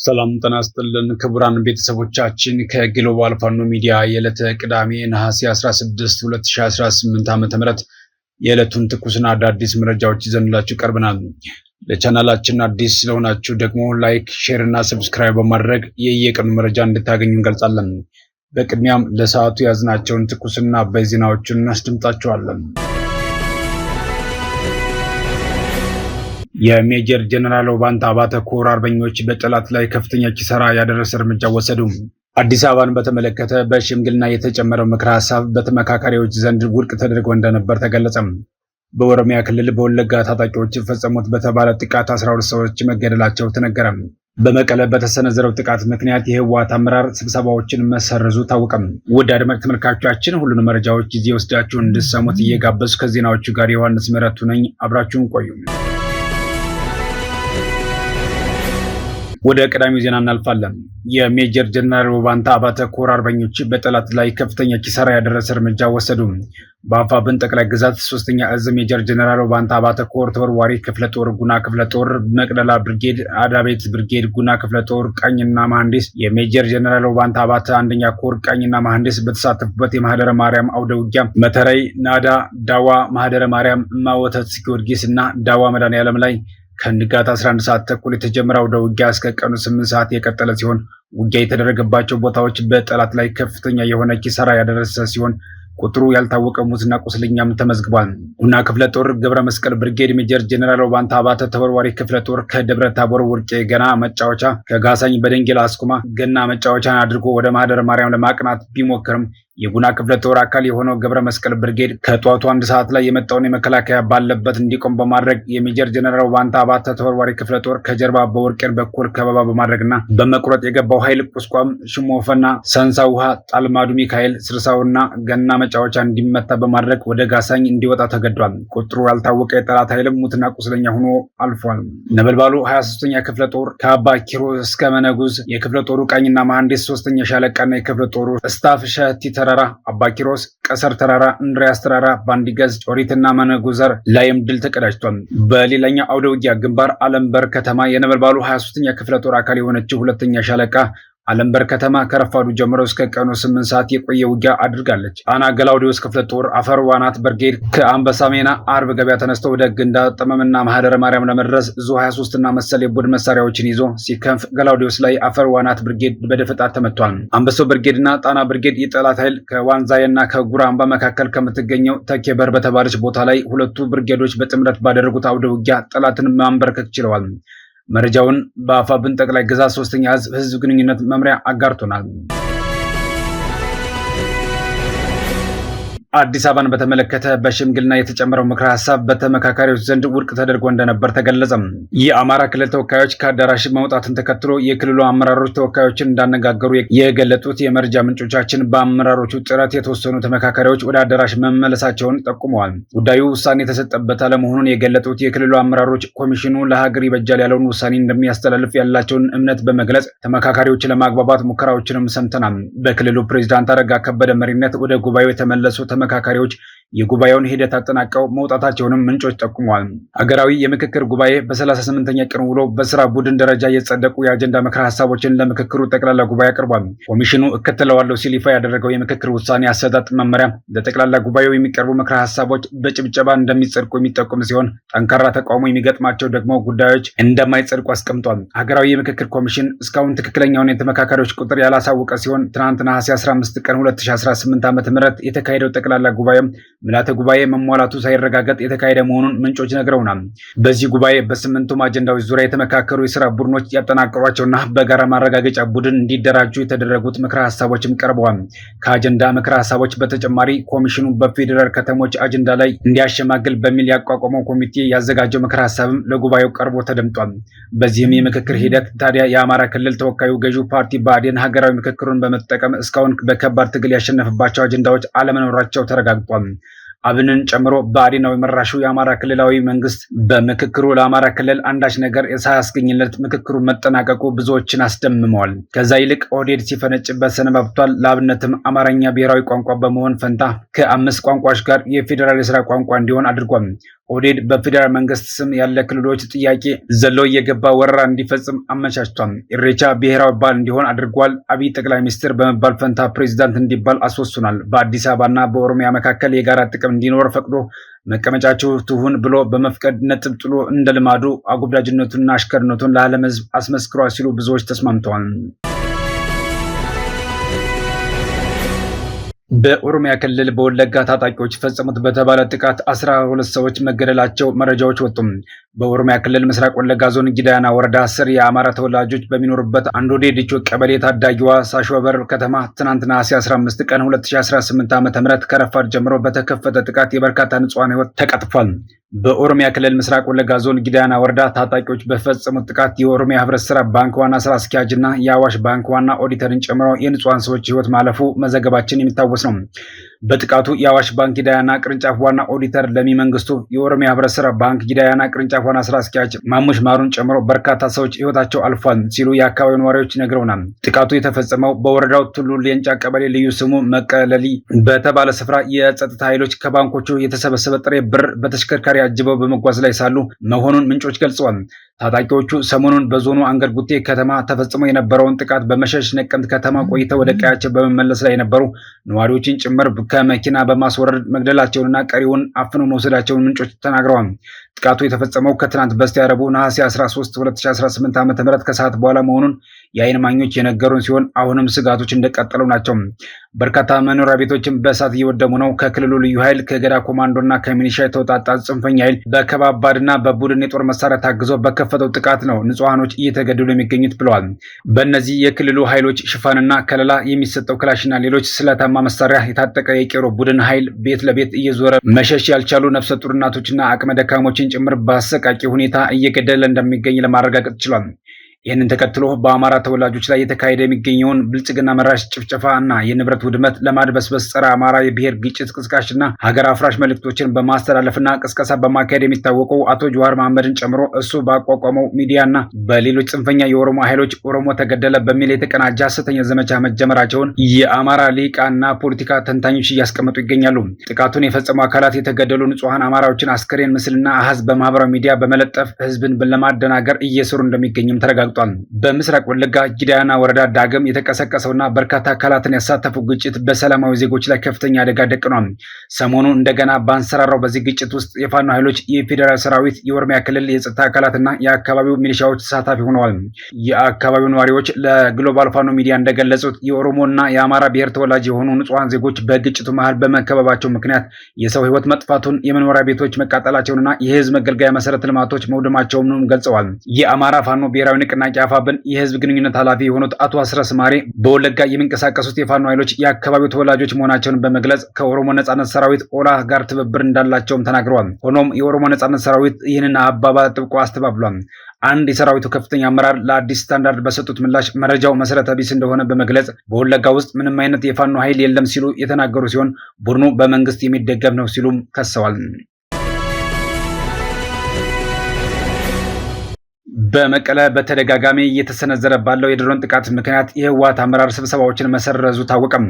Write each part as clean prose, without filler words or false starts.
ሰላም ጤና ይስጥልን ክቡራን ቤተሰቦቻችን ከግሎባል ፋኖ ሚዲያ የዕለተ ቅዳሜ ነሐሴ 16 2018 ዓ.ም የዕለቱን ትኩስና አዳዲስ መረጃዎች ይዘንላችሁ ቀርበናል። ለቻናላችን አዲስ ስለሆናችሁ ደግሞ ላይክ፣ ሼር እና ሰብስክራይብ በማድረግ የየቀኑ መረጃ እንድታገኙ እንገልጻለን። በቅድሚያም ለሰዓቱ ያዝናቸውን ትኩስና አበይት ዜናዎችን እናስደምጣችኋለን። የሜጀር ጀነራል ውባንተ አባተ ኮር አርበኞች በጠላት ላይ ከፍተኛ ኪሳራ ያደረሰ እርምጃ ወሰዱ። አዲስ አበባን በተመለከተ በሽምግልና የተጨመረው ምክረ ሐሳብ በተመካካሪዎች ዘንድ ውድቅ ተደርጎ እንደነበር ተገለጸ። በኦሮሚያ ክልል በወለጋ ታጣቂዎች ፈጸሙት በተባለ ጥቃት 12 ሰዎች መገደላቸው ተነገረ። በመቀለ በተሰነዘረው ጥቃት ምክንያት የህወሓት አመራር ስብሰባዎችን መሰረዙ ታወቀ። ውድ አድማጭ ተመልካቾቻችን ሁሉንም መረጃዎች ጊዜ ወስዳችሁ እንድትሰሙት እየጋበዝኩ ከዜናዎቹ ጋር ዮሐንስ ምህረቱ ነኝ። አብራችሁን ቆዩ። ወደ ቀዳሚው ዜና እናልፋለን። የሜጀር ጀነራል ውባንተ አባተ ኮር አርበኞች በጠላት ላይ ከፍተኛ ኪሳራ ያደረሰ እርምጃ ወሰዱ። በአፋብን ጠቅላይ ግዛት 3ኛ እዝ ሜጀር ጀነራል ውባንተ አባተ ኮር ተወርዋሪ ክፍለ ጦር ጉና ክፍለ ጦር መቅደላ ብርጌድ አዳቤት ብርጌድ ጉና ክፍለ ጦር ቀኝና መሐንዲስ የሜጀር ጀነራል ውባንተ አባተ አንደኛ ኮር ቀኝና መሐንዲስ በተሳተፉበት የማህደረ ማርያም አውደ ውጊያ መተረይ፣ ናዳ፣ ዳዋ፣ ማህደረ ማርያም፣ ማወተት ጊዮርጊስ እና ዳዋ መድኃኔዓለም ላይ ከንጋት 11 ሰዓት ተኩል የተጀመረው አውደ ውጊያ እስከ ቀኑ 8 ሰዓት የቀጠለ ሲሆን ውጊያ የተደረገባቸው ቦታዎች በጠላት ላይ ከፍተኛ የሆነ ኪሳራ ያደረሰ ሲሆን ቁጥሩ ያልታወቀ ሙትና ቁስለኛም ተመዝግቧል። ጉና ክፍለ ጦር ገብረ መስቀል ብርጌድ ሜጀር ጀነራል ውባንተ አባተ ተወርዋሪ ክፍለ ጦር ከደብረ ታቦር ውርቄ ገና መጫወቻ ከጋሳኝ በደንጌላ አስኩማ ገና መጫወቻን አድርጎ ወደ ማህደረ ማርያም ለማቅናት ቢሞክርም የጉና ክፍለ ጦር አካል የሆነው ገብረ መስቀል ብርጌድ ከጧቱ 1 ሰዓት ላይ የመጣውን የመከላከያ ባለበት እንዲቆም በማድረግ የሜጀር ጀነራል ውባንተ አባተ ተወርዋሪ ክፍለ ጦር ከጀርባ በወርቄን በኩል ከበባ በማድረግና በመቁረጥ የገባው ኃይል ቁስቋም፣ ሽሞፈና፣ ሰንሳ ውሃ፣ ጣልማዱ ሚካኤል፣ ስርሳውና ገና መጫወቻ እንዲመታ በማድረግ ወደ ጋሳኝ እንዲወጣ ተገዷል። ቁጥሩ ያልታወቀ የጠላት ኃይልም ሙትና ቁስለኛ ሆኖ አልፏል። ነበልባሉ 23ኛ ክፍለ ጦር ከአባ ኪሮ እስከ መነጉዝ የክፍለ ጦሩ ቃኝና መሐንዲስ 3ኛ ሻለቃና የክፍለ ጦሩ ስታፍ ሸቲ ተራራ፣ አባ ኪሮስ፣ ቀሰር ተራራ፣ እንድሪያስ ተራራ፣ ባንዲገዝ፣ ጮሪትና መነጉዘር ላይም ድል ተቀዳጅቷል። በሌላኛው አውደ ውጊያ ግንባር አለምበር ከተማ የነበልባሉ 23ኛ ክፍለ ጦር አካል የሆነችው 2ኛ ሻለቃ አለምበር ከተማ ከረፋዱ ጀምሮ እስከ ቀኑ 8 ሰዓት የቆየ ውጊያ አድርጋለች። ጣና ገላውዲዮስ ክፍለ ጦር አፈር ዋናት ብርጌድ ከአንበሳሜና አርብ ገበያ ተነስቶ ወደ ግንዳ ጠመምና ማህደረ ማርያም ለመድረስ ዙ 23 እና መሰል የቡድን መሳሪያዎችን ይዞ ሲከንፍ ገላውዲዮስ ላይ አፈር ዋናት ብርጌድ በደፈጣ ተመቷል። አንበሳው ብርጌድና ጣና ብርጌድ የጠላት ኃይል ከዋንዛይና ከጉራምባ መካከል ከምትገኘው ተኬበር በተባለች ቦታ ላይ ሁለቱ ብርጌዶች በጥምረት ባደረጉት አውደ ውጊያ ጠላትን ማንበርከክ ችለዋል። መረጃውን በአፋብን ጠቅላይ ግዛት 3ኛ እዝ ህዝብ ግንኙነት መምሪያ አጋርቶናል። አዲስ አበባን በተመለከተ በሽምግልና የተጨመረው ምክረ ሐሳብ በተመካካሪዎች ዘንድ ውድቅ ተደርጎ እንደነበር ተገለጸ። የአማራ ክልል ተወካዮች ከአዳራሽ መውጣትን ተከትሎ የክልሉ አመራሮች ተወካዮችን እንዳነጋገሩ የገለጡት የመረጃ ምንጮቻችን በአመራሮቹ ጥረት የተወሰኑ ተመካካሪዎች ወደ አዳራሽ መመለሳቸውን ጠቁመዋል። ጉዳዩ ውሳኔ የተሰጠበት አለመሆኑን የገለጡት የክልሉ አመራሮች ኮሚሽኑ ለሀገር ይበጃል ያለውን ውሳኔ እንደሚያስተላልፍ ያላቸውን እምነት በመግለጽ ተመካካሪዎች ለማግባባት ሙከራዎችንም ሰምተናል። በክልሉ ፕሬዝዳንት አረጋ ከበደ መሪነት ወደ ጉባኤው የተመለሱ ተመካካሪዎች የጉባኤውን ሂደት አጠናቀው መውጣታቸውንም ምንጮች ጠቁመዋል። ሀገራዊ የምክክር ጉባኤ በ38ኛ ቀን ውሎ በስራ ቡድን ደረጃ የጸደቁ የአጀንዳ ምክረ ሐሳቦችን ለምክክሩ ጠቅላላ ጉባኤ አቅርቧል። ኮሚሽኑ እከተለዋለሁ ሲል ይፋ ያደረገው የምክክር ውሳኔ አሰጣጥ መመሪያ ለጠቅላላ ጉባኤው የሚቀርቡ ምክረ ሐሳቦች በጭብጨባ እንደሚጸድቁ የሚጠቁም ሲሆን ጠንካራ ተቃውሞ የሚገጥማቸው ደግሞ ጉዳዮች እንደማይጸድቁ አስቀምጧል። ሀገራዊ የምክክር ኮሚሽን እስካሁን ትክክለኛውን የተመካካሪዎች ቁጥር ያላሳወቀ ሲሆን ትናንት ነሐሴ 15 ቀን 2018 ዓ.ም የተካሄደው ጠቅላላ ጉባኤ ምልዓተ ጉባኤ መሟላቱ ሳይረጋገጥ የተካሄደ መሆኑን ምንጮች ነግረውናል። በዚህ ጉባኤ በ8ቱም አጀንዳዎች ዙሪያ የተመካከሩ የስራ ቡድኖች ያጠናቀሯቸውና በጋራ ማረጋገጫ ቡድን እንዲደራጁ የተደረጉት ምክረ ሐሳቦችም ቀርበዋል። ከአጀንዳ ምክረ ሐሳቦች በተጨማሪ ኮሚሽኑ በፌዴራል ከተሞች አጀንዳ ላይ እንዲያሸማግል በሚል ያቋቋመው ኮሚቴ ያዘጋጀው ምክረ ሐሳብም ለጉባኤው ቀርቦ ተደምጧል። በዚህም የምክክር ሂደት ታዲያ የአማራ ክልል ተወካዩ ገዢው ፓርቲ ብአዴን ሀገራዊ ምክክሩን በመጠቀም እስካሁን በከባድ ትግል ያሸነፈባቸው አጀንዳዎች አለመኖራቸው ተረጋግጧል። አብንን ጨምሮ ብአዴናዊ መራሹ የአማራ ክልላዊ መንግስት በምክክሩ ለአማራ ክልል አንዳች ነገር ሳያስገኝለት ምክክሩ መጠናቀቁ ብዙዎችን አስደምመዋል። ከዛ ይልቅ ኦህዴድ ሲፈነጭበት ሰነባብቷል። ለአብነትም አማርኛ ብሔራዊ ቋንቋ በመሆን ፈንታ ከ5 ቋንቋዎች ጋር የፌዴራል የስራ ቋንቋ እንዲሆን አድርጓል። ኦህዴድ በፌዴራል መንግስት ስም ያለ ክልሎች ጥያቄ ዘሎ እየገባ ወረራ እንዲፈጽም አመቻችቷል። ኢሬቻ ብሔራዊ በዓል እንዲሆን አድርጓል። አብይ ጠቅላይ ሚኒስትር በመባል ፈንታ ፕሬዚዳንት እንዲባል አስወስኗል። በአዲስ አበባና በኦሮሚያ መካከል የጋራ ጥቅም እንዲኖር ፈቅዶ መቀመጫችሁ ትሁን ብሎ በመፍቀድ ነጥብ ጥሎ እንደ ልማዱ አጎብዳጅነቱንና አሽከርነቱን ለዓለም ሕዝብ አስመስክሯል ሲሉ ብዙዎች ተስማምተዋል። በኦሮሚያ ክልል በወለጋ ታጣቂዎች ፈጸሙት በተባለ ጥቃት 12 ሰዎች መገደላቸው መረጃዎች ወጡም። በኦሮሚያ ክልል ምስራቅ ወለጋ ዞን ጊዳና ወረዳ ስር የአማራ ተወላጆች በሚኖሩበት አንዶዴ ዲቾ ቀበሌ ታዳጊዋ ሳሾበር ከተማ ትናንት ነሐሴ 15 ቀን 2018 ዓ.ም ከረፋድ ጀምሮ በተከፈተ ጥቃት የበርካታ ንጹሃን ሕይወት ተቀጥፏል። በኦሮሚያ ክልል ምስራቅ ወለጋ ዞን ጊዳና ወረዳ ታጣቂዎች በፈጸሙት ጥቃት የኦሮሚያ ህብረት ስራ ባንክ ዋና ስራ አስኪያጅ እና የአዋሽ ባንክ ዋና ኦዲተርን ጨምሮ የንጹሃን ሰዎች ሕይወት ማለፉ መዘገባችን የሚታወስ ነው። በጥቃቱ የአዋሽ ባንክ ጊዳያና ቅርንጫፍ ዋና ኦዲተር ለሚ መንግስቱ፣ የኦሮሚያ ህብረት ስራ ባንክ ጊዳያና ቅርንጫፍ ዋና ስራ አስኪያጅ ማሙሽ ማሩን ጨምሮ በርካታ ሰዎች ህይወታቸው አልፏል ሲሉ የአካባቢው ነዋሪዎች ነግረውናል። ጥቃቱ የተፈጸመው በወረዳው ቱሉ ሌንጫ ቀበሌ ልዩ ስሙ መቀለሊ በተባለ ስፍራ የጸጥታ ኃይሎች ከባንኮቹ የተሰበሰበ ጥሬ ብር በተሽከርካሪ አጅበው በመጓዝ ላይ ሳሉ መሆኑን ምንጮች ገልጸዋል። ታጣቂዎቹ ሰሞኑን በዞኑ አንገር ጉቴ ከተማ ተፈጽሞ የነበረውን ጥቃት በመሸሽ ነቀምት ከተማ ቆይተው ወደ ቀያቸው በመመለስ ላይ የነበሩ ነዋሪዎችን ጭምር ከመኪና በማስወረድ መግደላቸውንና ቀሪውን አፍነው መውሰዳቸውን ምንጮች ተናግረዋል። ጥቃቱ የተፈጸመው ከትናንት በስቲያ ረቡዕ ነሐሴ 13 2018 ዓ.ም ከሰዓት በኋላ መሆኑን የዓይን እማኞች የነገሩን ሲሆን አሁንም ስጋቶች እንደቀጠሉ ናቸው። በርካታ መኖሪያ ቤቶችም በእሳት እየወደሙ ነው። ከክልሉ ልዩ ኃይል ከገዳ ኮማንዶና ከሚሊሻ የተውጣጣ ጽንፈኛ ኃይል በከባባድና በቡድን የጦር መሳሪያ ታግዞ በከፈተው ጥቃት ነው ንጹሃኖች እየተገደሉ የሚገኙት ብለዋል። በእነዚህ የክልሉ ኃይሎች ሽፋንና ከለላ የሚሰጠው ክላሽና ሌሎች ስለታማ መሳሪያ የታጠቀ የቄሮ ቡድን ኃይል ቤት ለቤት እየዞረ መሸሽ ያልቻሉ ነፍሰ ጡር እናቶችና አቅመ ደካሞችን ጭምር በአሰቃቂ ሁኔታ እየገደለ እንደሚገኝ ለማረጋገጥ ችሏል። ይህንን ተከትሎ በአማራ ተወላጆች ላይ የተካሄደ የሚገኘውን ብልጽግና መራሽ ጭፍጨፋ እና የንብረት ውድመት ለማድበስበስ ጸረ አማራ የብሔር ግጭት ቅስቃሽና ሀገር አፍራሽ መልእክቶችን በማስተላለፍና ቅስቀሳ በማካሄድ የሚታወቀው አቶ ጀዋር መሐመድን ጨምሮ እሱ ባቋቋመው ሚዲያና በሌሎች ጽንፈኛ የኦሮሞ ኃይሎች ኦሮሞ ተገደለ በሚል የተቀናጀ ሐሰተኛ ዘመቻ መጀመራቸውን የአማራ ሊቃና ፖለቲካ ተንታኞች እያስቀመጡ ይገኛሉ። ጥቃቱን የፈጸሙ አካላት የተገደሉ ንጹሐን አማራዎችን አስከሬን ምስልና አሃዝ በማህበራዊ ሚዲያ በመለጠፍ ህዝብን ለማደናገር እየሰሩ እንደሚገኝም ተረጋግጧል። በምስራቅ ወለጋ ጊዳያና ወረዳ ዳግም የተቀሰቀሰውና በርካታ አካላትን ያሳተፉ ግጭት በሰላማዊ ዜጎች ላይ ከፍተኛ አደጋ ደቅኗል። ሰሞኑ እንደገና ባንሰራራው በዚህ ግጭት ውስጥ የፋኖ ኃይሎች፣ የፌዴራል ሰራዊት፣ የኦሮሚያ ክልል የጸጥታ አካላትና የአካባቢው ሚሊሻዎች ተሳታፊ ሆነዋል። የአካባቢው ነዋሪዎች ለግሎባል ፋኖ ሚዲያ እንደገለጹት የኦሮሞና የአማራ ብሔር ተወላጅ የሆኑ ንጹሃን ዜጎች በግጭቱ መሃል በመከበባቸው ምክንያት የሰው ህይወት መጥፋቱን፣ የመኖሪያ ቤቶች መቃጠላቸውንና የህዝብ መገልገያ መሰረተ ልማቶች መውደማቸውንም ገልጸዋል። የአማራ ፋኖ ብሔራዊ ንቅናቄ አፋብን የህዝብ ግንኙነት ኃላፊ የሆኑት አቶ አስረስ ማሬ በወለጋ የሚንቀሳቀሱት የፋኖ ኃይሎች የአካባቢው ተወላጆች መሆናቸውን በመግለጽ ከኦሮሞ ነጻነት ሰራዊት ኦላ ጋር ትብብር እንዳላቸውም ተናግረዋል። ሆኖም የኦሮሞ ነጻነት ሰራዊት ይህንን አባባል ጥብቆ አስተባብሏል። አንድ የሰራዊቱ ከፍተኛ አመራር ለአዲስ ስታንዳርድ በሰጡት ምላሽ መረጃው መሰረተ ቢስ እንደሆነ በመግለጽ በወለጋ ውስጥ ምንም አይነት የፋኖ ኃይል የለም ሲሉ የተናገሩ ሲሆን ቡድኑ በመንግስት የሚደገፍ ነው ሲሉም ከሰዋል። በመቀለ በተደጋጋሚ እየተሰነዘረ ባለው የድሮን ጥቃት ምክንያት የህወሓት አመራር ስብሰባዎችን መሰረዙ ታወቀም።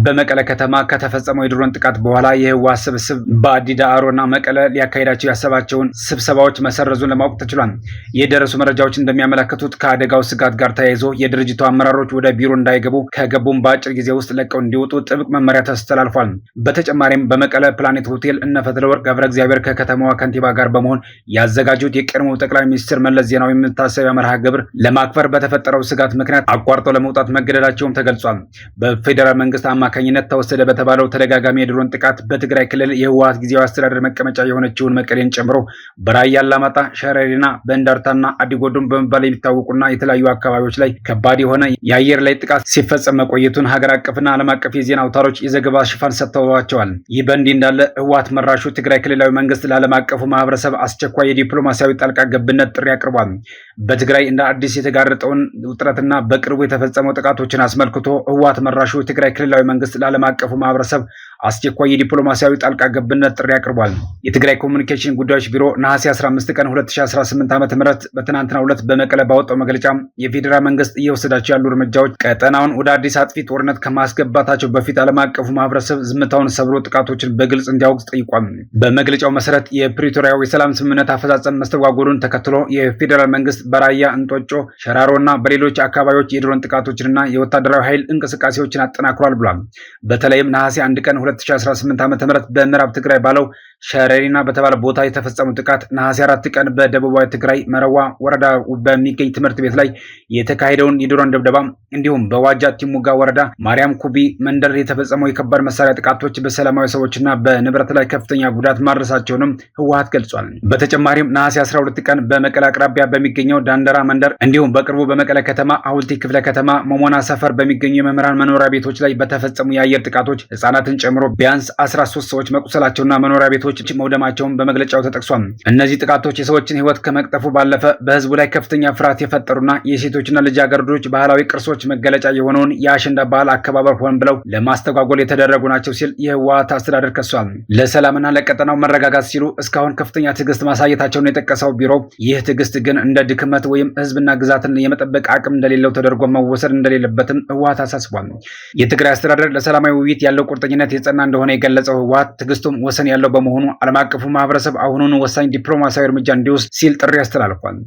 በመቀለ ከተማ ከተፈጸመው የድሮን ጥቃት በኋላ የህወሓት ስብስብ በአዲ ዳዕሮና መቀለ ሊያካሂዳቸው ያሰባቸውን ስብሰባዎች መሰረዙን ለማወቅ ተችሏል። የደረሱ መረጃዎች እንደሚያመለክቱት ከአደጋው ስጋት ጋር ተያይዞ የድርጅቱ አመራሮች ወደ ቢሮ እንዳይገቡ ከገቡም በአጭር ጊዜ ውስጥ ለቀው እንዲወጡ ጥብቅ መመሪያ ተስተላልፏል። በተጨማሪም በመቀለ ፕላኔት ሆቴል እነ ፈትለወርቅ ገብረ እግዚአብሔር ከከተማዋ ከንቲባ ጋር በመሆን ያዘጋጁት የቀድሞው ጠቅላይ ሚኒስትር መለስ ዜናዊ የመታሰቢያ መርሃ ግብር ለማክበር በተፈጠረው ስጋት ምክንያት አቋርጠው ለመውጣት መገደዳቸውም ተገልጿል። በፌዴራል መንግስት አማካኝነት ተወሰደ በተባለው ተደጋጋሚ የድሮን ጥቃት በትግራይ ክልል የህወሓት ጊዜያዊ አስተዳደር መቀመጫ የሆነችውን መቀሌን ጨምሮ በራያ አላማጣ፣ ሸረሪና፣ በእንዳርታና አዲጎዶም በመባል የሚታወቁና የተለያዩ አካባቢዎች ላይ ከባድ የሆነ የአየር ላይ ጥቃት ሲፈጸም መቆየቱን ሀገር አቀፍና ዓለም አቀፍ የዜና አውታሮች የዘገባ ሽፋን ሰጥተዋቸዋል። ይህ በእንዲህ እንዳለ ህወሓት መራሹ ትግራይ ክልላዊ መንግስት ለዓለም አቀፉ ማህበረሰብ አስቸኳይ የዲፕሎማሲያዊ ጣልቃ ገብነት ጥሪ አቅርቧል። በትግራይ እንደ አዲስ የተጋረጠውን ውጥረትና በቅርቡ የተፈጸመው ጥቃቶችን አስመልክቶ ህወሓት መራሹ የትግራይ ክልላዊ መንግስት ለዓለም አቀፉ ማህበረሰብ አስቸኳይ የዲፕሎማሲያዊ ጣልቃ ገብነት ጥሪ አቅርቧል። የትግራይ ኮሚኒኬሽን ጉዳዮች ቢሮ ነሐሴ 15 ቀን 2018 ዓ.ም በትናንትናው ዕለት በመቀለ ባወጣው መግለጫ የፌዴራል መንግስት እየወሰዳቸው ያሉ እርምጃዎች ቀጠናውን ወደ አዲስ አጥፊ ጦርነት ከማስገባታቸው በፊት ዓለም አቀፉ ማህበረሰብ ዝምታውን ሰብሮ ጥቃቶችን በግልጽ እንዲያወግዝ ጠይቋል። በመግለጫው መሰረት የፕሪቶሪያው የሰላም ስምምነት አፈጻጸም መስተጓጎሉን ተከትሎ የፌዴራል መንግስት በራያ እንጦጮ፣ ሸራሮና በሌሎች አካባቢዎች የድሮን ጥቃቶችንና የወታደራዊ ኃይል እንቅስቃሴዎችን አጠናክሯል ብሏል። በተለይም ነሐሴ 1 ቀን 2018 ዓ.ም በምዕራብ ትግራይ ባለው ሸረሪና በተባለ ቦታ የተፈጸሙ ጥቃት፣ ነሐሴ 4 ቀን በደቡባዊ ትግራይ መረዋ ወረዳ በሚገኝ ትምህርት ቤት ላይ የተካሄደውን የድሮን ድብደባ እንዲሁም በዋጃ ቲሙጋ ወረዳ ማርያም ኩቢ መንደር የተፈጸመው የከባድ መሳሪያ ጥቃቶች በሰላማዊ ሰዎችና በንብረት ላይ ከፍተኛ ጉዳት ማድረሳቸውንም ህወሓት ገልጿል። በተጨማሪም ነሐሴ 12 ቀን በመቀለ አቅራቢያ በሚገኘው ዳንደራ መንደር እንዲሁም በቅርቡ በመቀለ ከተማ ሐውልቲ ክፍለ ከተማ መሞና ሰፈር በሚገኙ የመምህራን መኖሪያ ቤቶች ላይ በተፈጸሙ የአየር ጥቃቶች ህጻናትን ጨምሮ ቢያንስ 13 ሰዎች መቁሰላቸውና መኖሪያ ቤቶች መውደማቸውን በመግለጫው ተጠቅሷል። እነዚህ ጥቃቶች የሰዎችን ህይወት ከመቅጠፉ ባለፈ በህዝቡ ላይ ከፍተኛ ፍርሃት የፈጠሩና የሴቶችና ልጃገረዶች ባህላዊ ቅርሶች መገለጫ የሆነውን የአሸንዳ ባህል አከባበር ሆን ብለው ለማስተጓጎል የተደረጉ ናቸው ሲል የህወሓት አስተዳደር ከሷል። ለሰላምና ለቀጠናው መረጋጋት ሲሉ እስካሁን ከፍተኛ ትዕግስት ማሳየታቸውን የጠቀሰው ቢሮ ይህ ትዕግስት ግን እንደ ድክመት ወይም ህዝብና ግዛትን የመጠበቅ አቅም እንደሌለው ተደርጎ መወሰድ እንደሌለበትም ህወሓት አሳስቧል። የትግራይ አስተዳደር ለሰላማዊ ውይይት ያለው ቁርጠኝነት የጸና እንደሆነ የገለጸው ህወሓት ትዕግስቱም ወሰን ያለው በመሆኑ ዓለም አቀፉ ማህበረሰብ አሁኑን ወሳኝ ዲፕሎማሲያዊ እርምጃ እንዲወስድ ሲል ጥሪ አስተላልፏል።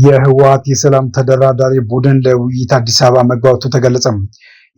የህወሓት የሰላም ተደራዳሪ ቡድን ለውይይት አዲስ አበባ መግባቱ ተገለጸ።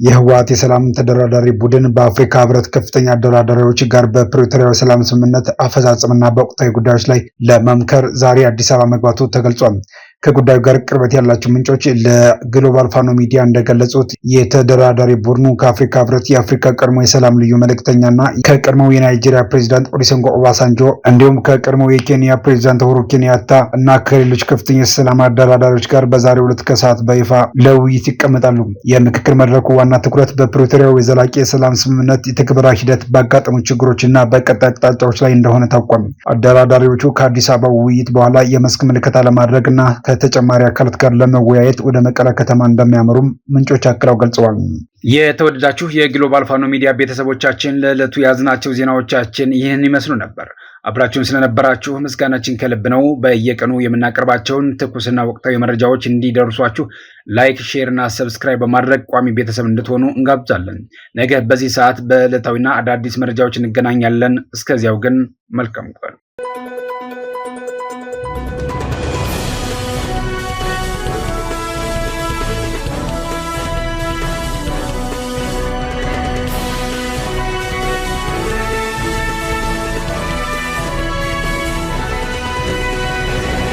የህወሓት የሰላም ተደራዳሪ ቡድን በአፍሪካ ህብረት ከፍተኛ አደራዳሪዎች ጋር በፕሪቶሪያው ሰላም ስምምነት አፈጻጸምና በወቅታዊ ጉዳዮች ላይ ለመምከር ዛሬ አዲስ አበባ መግባቱ ተገልጿል። ከጉዳዩ ጋር ቅርበት ያላቸው ምንጮች ለግሎባል ፋኖ ሚዲያ እንደገለጹት የተደራዳሪ ቡድኑ ከአፍሪካ ህብረት የአፍሪካ ቀድሞ የሰላም ልዩ መልእክተኛና ከቀድሞው የናይጄሪያ ፕሬዚዳንት ኦሉሴጉን ኦባሳንጆ እንዲሁም ከቀድሞው የኬንያ ፕሬዚዳንት ኡሁሩ ኬንያታ እና ከሌሎች ከፍተኛ የሰላም አደራዳሪዎች ጋር በዛሬው ዕለት ከሰዓት በይፋ ለውይይት ይቀመጣሉ። የምክክር መድረኩ ዋና ትኩረት በፕሪቶሪያው የዘላቂ የሰላም ስምምነት የትግበራ ሂደት ባጋጠሙ ችግሮችና በቀጣይ አቅጣጫዎች ላይ እንደሆነ ታውቋል። አደራዳሪዎቹ ከአዲስ አበባ ውይይት በኋላ የመስክ ምልከታ ለማድረግና ከተጨማሪ አካላት ጋር ለመወያየት ወደ መቀለ ከተማ እንደሚያመሩም ምንጮች አክለው ገልጸዋል። የተወደዳችሁ የግሎባል ፋኖ ሚዲያ ቤተሰቦቻችን ለዕለቱ ያዝናቸው ዜናዎቻችን ይህን ይመስሉ ነበር። አብራችሁን ስለነበራችሁ ምስጋናችን ከልብ ነው። በየቀኑ የምናቀርባቸውን ትኩስና ወቅታዊ መረጃዎች እንዲደርሷችሁ ላይክ፣ ሼር እና ሰብስክራይብ በማድረግ ቋሚ ቤተሰብ እንድትሆኑ እንጋብዛለን። ነገ በዚህ ሰዓት በዕለታዊና አዳዲስ መረጃዎች እንገናኛለን። እስከዚያው ግን መልካም ቀን።